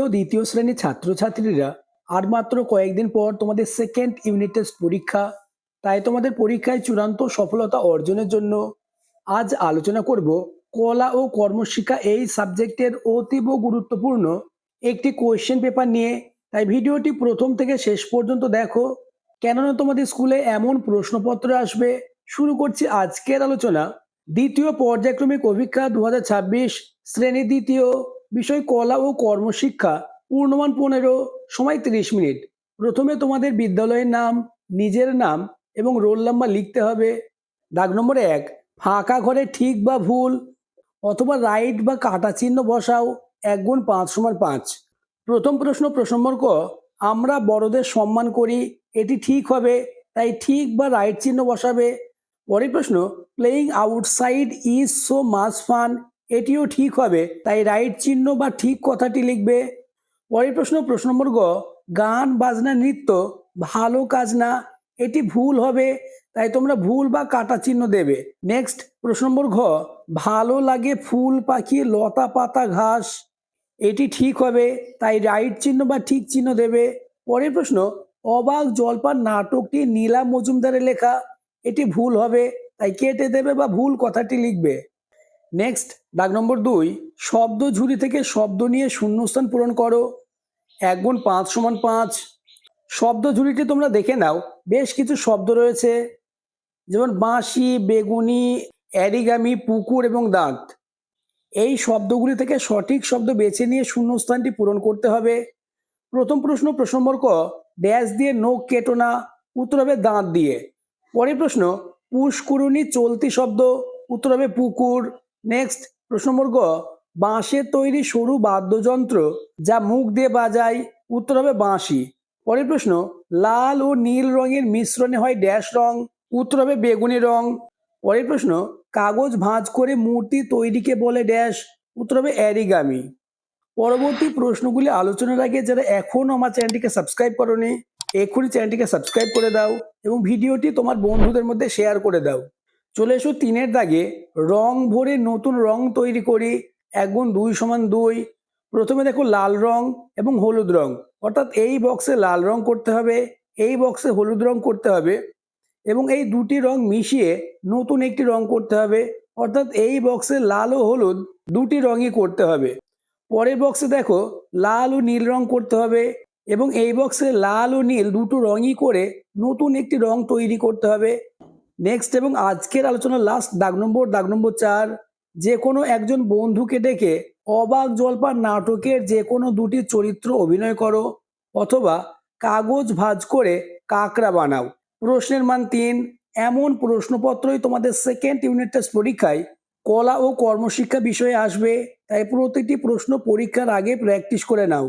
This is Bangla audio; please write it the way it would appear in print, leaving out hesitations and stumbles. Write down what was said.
প্রিয় দ্বিতীয় শ্রেণীর ছাত্রছাত্রীরা, আর মাত্র কয়েকদিন পর তোমাদের সেকেন্ড ইউনিট টেস্ট পরীক্ষা। তাই তোমাদের পরীক্ষায় চূড়ান্ত সফলতা অর্জনের জন্য আজ আলোচনা করব কলা ও কর্মশিক্ষা এই সাবজেক্টের অতীব গুরুত্বপূর্ণ একটি কোয়েশ্চেন পেপার নিয়ে। তাই ভিডিওটি প্রথম থেকে শেষ পর্যন্ত দেখো, কেননা তোমাদের স্কুলে এমন প্রশ্নপত্র আসবে। শুরু করছি আজকের আলোচনা। দ্বিতীয় পর্যায়ক্রমিক অভিক্ষা 2026, শ্রেণী দ্বিতীয়, বিষয় কলা ও কর্মশিক্ষা, পূর্ণমান 15, সময় 30 মিনিট। প্রথমে তোমাদের বিদ্যালয়ের নাম, নিজের নাম এবং রোল নাম্বার লিখতে হবে। দাগ নম্বর 1, ফাঁকা ঘরে ঠিক বা ভুল অথবা রাইট বা কাটা চিহ্ন বসাও। 1 গুণ 5 সমান 5। প্রথম প্রশ্ন, প্রশ্ন নম্বর ক, আমরা বড়দের সম্মান করি, এটি ঠিক হবে, তাই ঠিক বা রাইট চিহ্ন বসাবে। পরের প্রশ্ন, playing outside is so much fun, এটিও ঠিক হবে, তাই রাইট চিহ্ন বা ঠিক কথাটি লিখবে। পরের প্রশ্ন, প্রশ্ন নম্বর গ, গান বাজনা নৃত্য ভালো কাজ না, এটি ভুল হবে, তাই তোমরা ভুল বা কাটা চিহ্ন দেবে। নেক্সট, প্রশ্ন নম্বর ঘ, ভালো লাগে ফুল পাখি লতা পাতা ঘাস, এটি ঠিক হবে, তাই রাইট চিহ্ন বা ঠিক চিহ্ন দেবে। পরের প্রশ্ন, অবাক জলপান নাটকটি নীলা মজুমদারের লেখা, এটি ভুল হবে, তাই কেটে দেবে বা ভুল কথাটি লিখবে। নেক্সট, দাগ নম্বর 2, শব্দ ঝুড়ি থেকে শব্দ নিয়ে শূন্যস্থান পূরণ করো। 1 গুণ 5 সমান 5। শব্দ ঝুড়িটি তোমরা দেখে নাও, বেশ কিছু শব্দ রয়েছে, যেমন বাঁশি, বেগুনি, অ্যারিগামি, পুকুর এবং দাঁত। এই শব্দগুলি থেকে সঠিক শব্দ বেছে নিয়ে শূন্যস্থানটি পূরণ করতে হবে। প্রথম প্রশ্ন, প্রশ্ন নম্বর ক, ড্যাশ দিয়ে নখ কেটো না, উত্তর হবে দাঁত দিয়ে। পরের প্রশ্ন, পুষ্করণী চলতি শব্দ, উত্তর হবে পুকুর। নেক্সট, প্রশ্ন নম্বর গ, বাঁশের তৈরি সরু বাদ্যযন্ত্র যা মুখ দিয়ে বাজায়, উত্তর হবে বাঁশি। পরের প্রশ্ন, লাল ও নীল রঙের মিশ্রণে হয় ড্যাশ রং, উত্তর হবে বেগুনি রং। পরের প্রশ্ন, কাগজ ভাঁজ করে মূর্তি তৈরিকে বলে ড্যাশ, উত্তর হবে অ্যারিগামি। পরবর্তী প্রশ্নগুলি আলোচনার আগে যারা এখনও আমার চ্যানেলটিকে সাবস্ক্রাইব করোনি, এক্ষুনি চ্যানেলটিকে সাবস্ক্রাইব করে দাও এবং ভিডিওটি তোমার বন্ধুদের মধ্যে শেয়ার করে দাও। চলে এসো 3-এর দাগে, রং ভরে নতুন রং তৈরি করি। 1 গুণ 2 সমান 2। প্রথমে দেখো লাল রং এবং হলুদ রং, অর্থাৎ এই বক্সে লাল রং করতে হবে, এই বক্সে হলুদ রং করতে হবে এবং এই দুটি রং মিশিয়ে নতুন একটি রং করতে হবে, অর্থাৎ এই বক্সে লাল ও হলুদ দুটি রঙই করতে হবে। পরের বক্সে দেখো লাল ও নীল রং করতে হবে এবং এই বক্সে লাল ও নীল দুটো রঙই করে নতুন একটি রং তৈরি করতে হবে। নেক্সট এবং আজকের আলোচনার লাস্ট দাগ নম্বর 4, যে কোনো একজন বন্ধুকে ডেকে অবাক জলপান নাটকের যে কোনো দুটি চরিত্র অভিনয় করো অথবা কাগজ ভাঁজ করে কাঁকড়া বানাও। প্রশ্নের মান 3। এমন প্রশ্নপত্রই তোমাদের সেকেন্ড ইউনিট টেস্ট পরীক্ষায় কলা ও কর্মশিক্ষা বিষয়ে আসবে, তাই প্রতিটি প্রশ্ন পরীক্ষার আগে প্র্যাকটিস করে নাও।